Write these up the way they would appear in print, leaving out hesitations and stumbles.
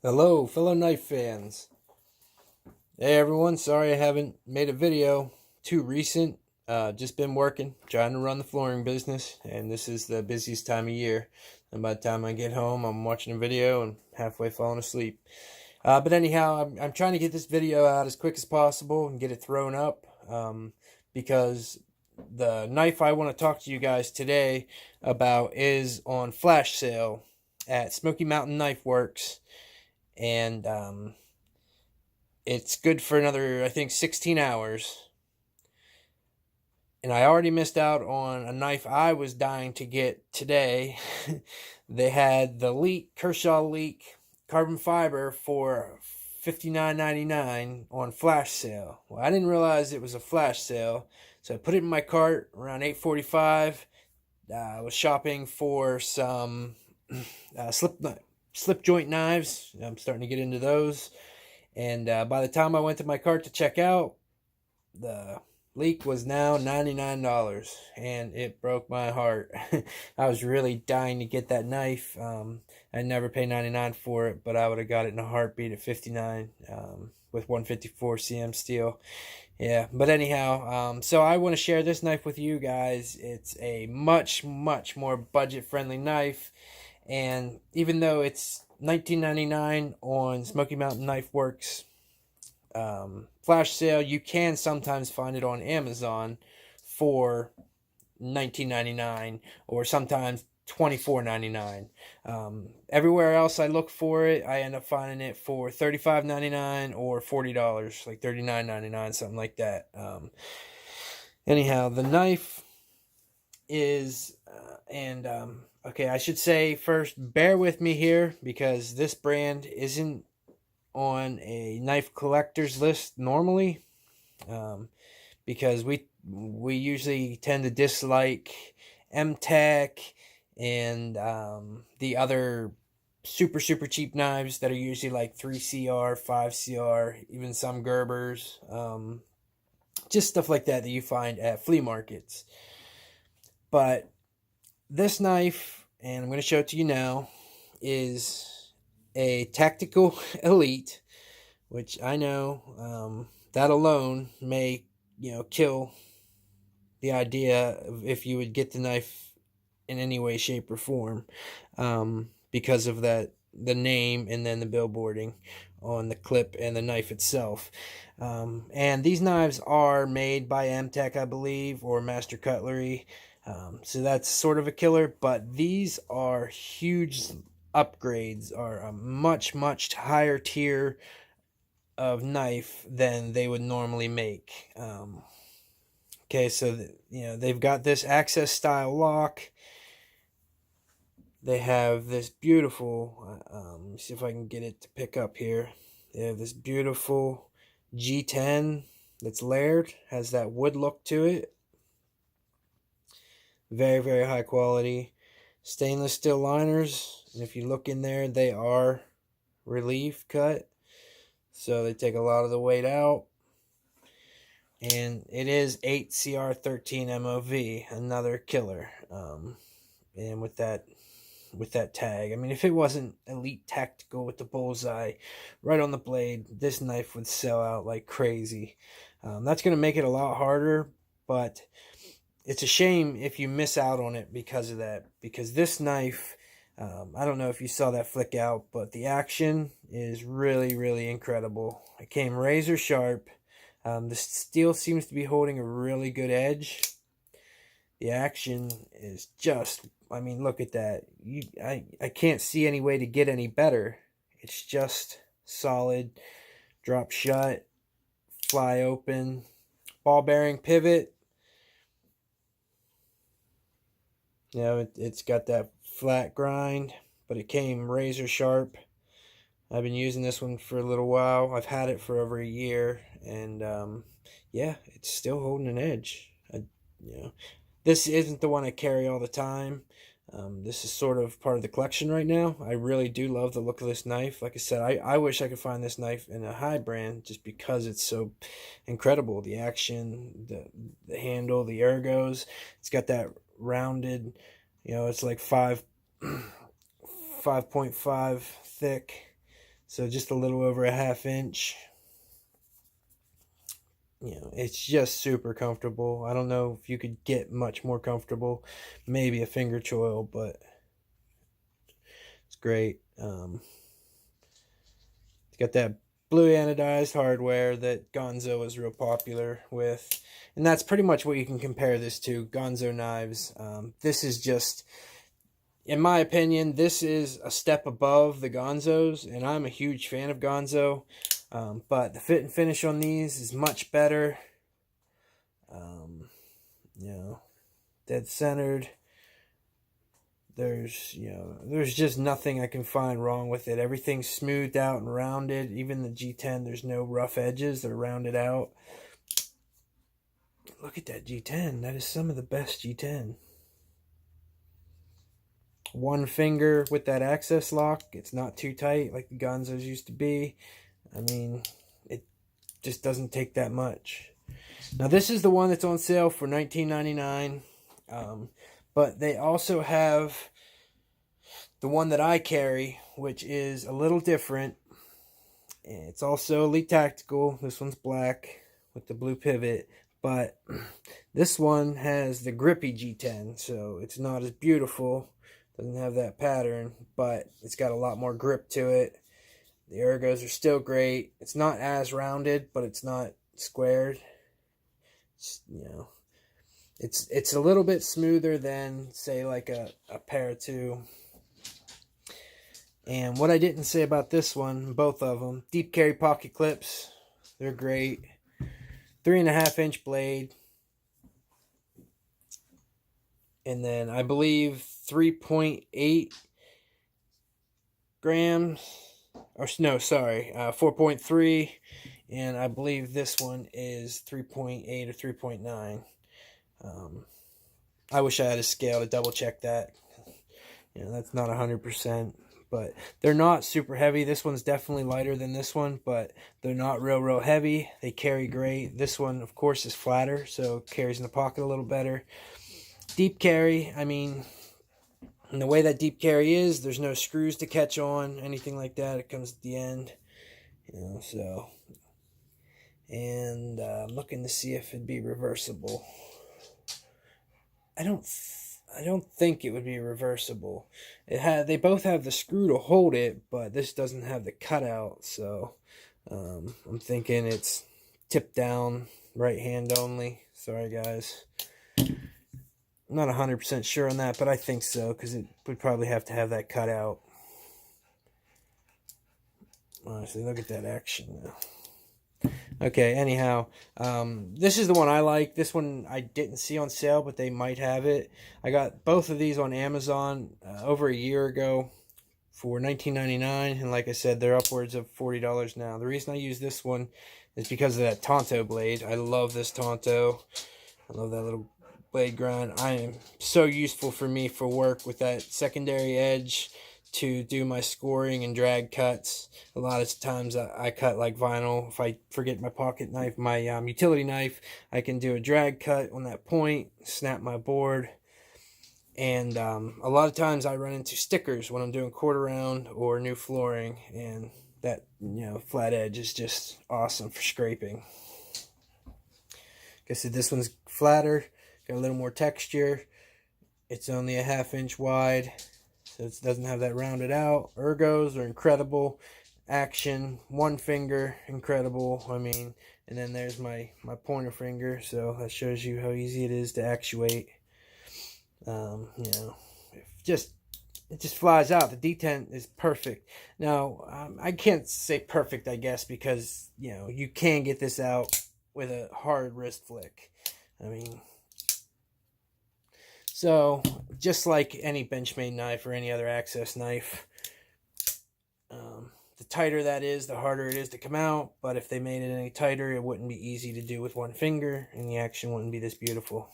Hello, fellow knife fans. Hey everyone, sorry I haven't made a video too recent. Just been working, trying to run the flooring business, and this is the busiest time of year. And by the time I get home, I'm watching a video and halfway falling asleep. But anyhow, I'm trying to get this video out as quick as possible and get it thrown up because the knife I want to talk to you guys today about is on flash sale at Smoky Mountain Knife Works. And it's good for another, I think, 16 hours. And I already missed out on a knife I was dying to get today. They had the Kershaw Leak carbon fiber for $59.99 on flash sale. Well, I didn't realize it was a flash sale, so I put it in my cart around 8:45. I was shopping for some slip joint knives. I'm starting to get into those. And by the time I went to my cart to check out, the Leak was now $99, and it broke my heart. I was really dying to get that knife. I'd never pay $99 for it, but I would have got it in a heartbeat at $59 with 154 cm steel. Yeah, but anyhow, so I want to share this knife with you guys. It's a much more budget-friendly knife, and even though it's $19.99 on Smoky Mountain Knife Works flash sale, you can sometimes find it on Amazon for $19.99 or sometimes $24.99. Everywhere else I look for it, I end up finding it for $35.99 or $40, like $39.99, something like that. Anyhow, the knife is okay, I should say first, bear with me here because this brand isn't on a knife collector's list normally, because we usually tend to dislike M-Tech and the other super cheap knives that are usually like 3CR, 5CR, even some Gerbers, just stuff like that you find at flea markets. But this knife, and I'm going to show it to you now, is a Tactical Elite, which I know that alone may, kill the idea of if you would get the knife in any way, shape, or form, because of the name and then the billboarding on the clip and the knife itself. And these knives are made by M-Tech, I believe, or Master Cutlery. So that's sort of a killer, but these are huge upgrades, are a much higher tier of knife than they would normally make. Okay, so they've got this access style lock. They have this beautiful, let me see if I can get it to pick up here. They have this beautiful G10 that's layered, has that wood look to it. Very high quality stainless steel liners, and if you look in there, they are relief cut, so they take a lot of the weight out. And it is 8CR13 MOV, another killer. And with that tag, I mean, if it wasn't Elite Tactical with the bullseye right on the blade, this knife would sell out like crazy. That's going to make it a lot harder, but it's a shame if you miss out on it because of that. Because this knife, I don't know if you saw that flick out, but the action is really incredible. It came razor sharp. The steel seems to be holding a really good edge. The action is just, I mean, look at that. I can't see any way to get any better. It's just solid, drop shut, fly open, ball bearing pivot. It's got that flat grind, but it came razor sharp. I've been using this one for a little while. I've had it for over a year, and yeah, it's still holding an edge. This isn't the one I carry all the time. This is sort of part of the collection right now. I really do love the look of this knife. Like I said, I wish I could find this knife in a high brand just because it's so incredible. The action, the handle, the ergos. It's got that rounded, it's like 5.5 thick So just a little over a 1/2 inch. You know, it's just super comfortable. I don't know if you could get much more comfortable. Maybe a finger choil, but it's great. It's got that blue anodized hardware that Ganzo is real popular with. And that's pretty much what you can compare this to, Ganzo knives. This is just, in my opinion, this is a step above the Ganzos, and I'm a huge fan of Ganzo. But the fit and finish on these is much better. You know, dead centered. There's just nothing I can find wrong with it. Everything's smoothed out and rounded. Even the G10, there's no rough edges. They're rounded out. Look at that G10. That is some of the best G10. One finger with that access lock. It's not too tight like the Ganzos used to be. I mean, it just doesn't take that much. Now, this is the one that's on sale for $19.99. But they also have the one that I carry, which is a little different. It's also Elite Tactical. This one's black with the blue pivot. But this one has the grippy G10, so it's not as beautiful. Doesn't have that pattern, but it's got a lot more grip to it. The ergos are still great. It's not as rounded, but it's not squared. It's a little bit smoother than, say, like a Para 2. And what I didn't say about this one, both of them, deep carry pocket clips. They're great. 3.5 inch blade. And then I believe 3.8 grams. Or no, sorry, 4.3. And I believe this one is 3.8 or 3.9. I wish I had a scale to double check that. That's not 100%, but they're not super heavy. This one's definitely lighter than this one, but they're not real heavy. They carry great. This one, of course, is flatter, so it carries in the pocket a little better. Deep carry, I mean, and the way that deep carry is, there's no screws to catch on, anything like that. It comes at the end, so. And I'm looking to see if it'd be reversible. I don't think it would be reversible. They both have the screw to hold it, but this doesn't have the cutout, so I'm thinking it's tip down, right hand only. Sorry guys. I'm not 100% sure on that, but I think so, because it would probably have to have that cutout. Honestly, look at that action now. Okay, anyhow, this is the one I like. This one I didn't see on sale, but they might have it. I got both of these on Amazon over a year ago for $19.99, and like I said, they're upwards of $40 now. The reason I use this one is because of that Tonto blade. I love this Tonto. I love that little blade grind. I am so useful for me for work with that secondary edge to do my scoring and drag cuts. A lot of times I cut like vinyl. If I forget my pocket knife, my utility knife, I can do a drag cut on that point, snap my board. And a lot of times I run into stickers when I'm doing quarter round or new flooring, and that flat edge is just awesome for scraping. Like I said, this one's flatter, got a little more texture. It's only a 1/2 inch wide, so it doesn't have that rounded out. Ergos are incredible. Action, one finger, incredible. I mean, and then there's my pointer finger, so that shows you how easy it is to actuate. It just flies out. The detent is perfect. Now, I can't say perfect, I guess, because you can get this out with a hard wrist flick. I mean, so just like any Benchmade knife or any other access knife, the tighter that is, the harder it is to come out. But if they made it any tighter, it wouldn't be easy to do with one finger, and the action wouldn't be this beautiful.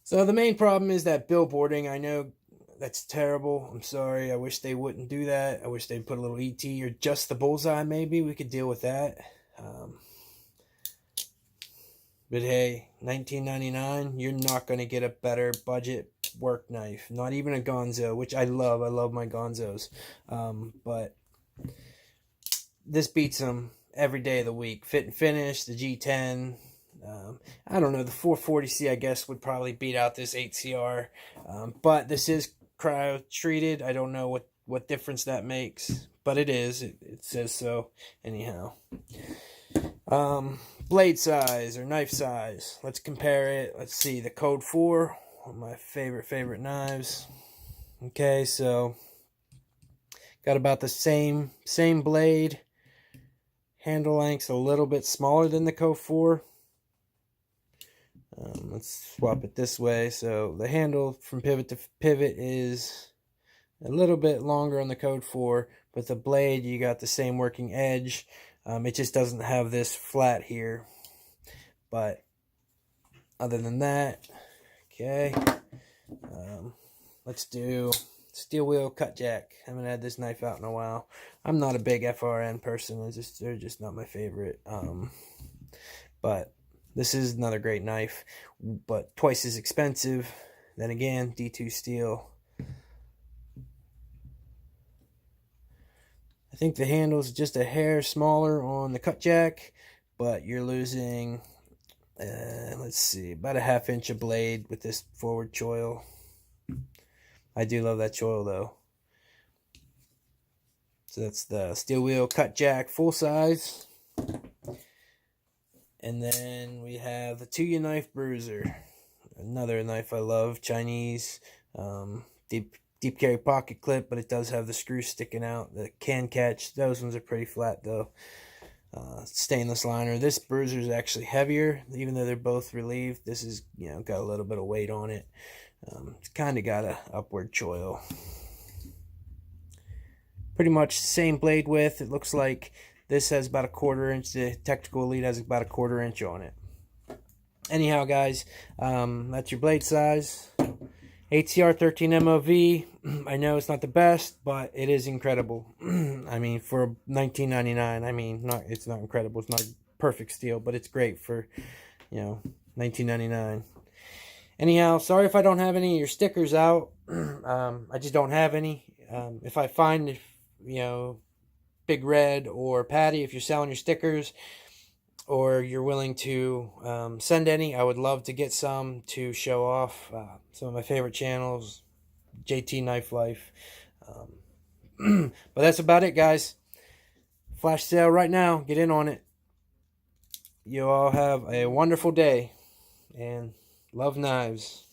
So the main problem is that billboarding. I know that's terrible. I'm sorry. I wish they wouldn't do that. I wish they'd put a little ET or just the bullseye. Maybe we could deal with that. But hey, $19.99, you're not going to get a better budget best work knife. Not even a Ganzo, which I love. I love my Ganzos. But this beats them every day of the week. Fit and Finish, the G10. I don't know, the 440C I guess would probably beat out this 8CR. But this is cryo treated. I don't know what difference that makes, but it is. It says so. Anyhow. Blade size or knife size. Let's compare it. Let's see, the Code 4, one of my favorite knives. Okay, so got about the same blade. Handle length's a little bit smaller than the Code 4. Let's swap it this way. So the handle from pivot to pivot is a little bit longer on the Code 4, but the blade, you got the same working edge. It just doesn't have this flat here. But other than that, okay. Let's do steel wheel cut jack. I haven't had this knife out in a while. I'm not a big FRN person. They're just not my favorite. But this is another great knife, but twice as expensive. Then again, D2 steel. I think the handle's just a hair smaller on the cut jack, but you're losing, let's see, about a 1/2 inch of blade with this forward choil. I do love that choil though. So that's the steel wheel cut jack full size. And then we have the Tuya knife bruiser. Another knife I love, Chinese, deep carry pocket clip, but it does have the screw sticking out that can catch. Those ones are pretty flat though. Stainless liner. This bruiser is actually heavier, even though they're both relieved. This is, got a little bit of weight on it. It's kind of got a upward choil. Pretty much same blade width. It looks like this has about a 1/4 inch. The Tactical Elite has about a 1/4 inch on it. Anyhow, guys, that's your blade size. 8CR 13 MOV. I know it's not the best, but it is incredible. I mean, for $19.99. I mean, it's not incredible. It's not a perfect steel, but it's great for, $19.99. Anyhow, sorry if I don't have any of your stickers out. I just don't have any. If I find, Big Red or Patty, if you're selling your stickers or you're willing to send any, I would love to get some to show off some of my favorite channels, JT Knife Life. But that's about it, guys. Flash sale right now. Get in on it. You all have a wonderful day, and love knives.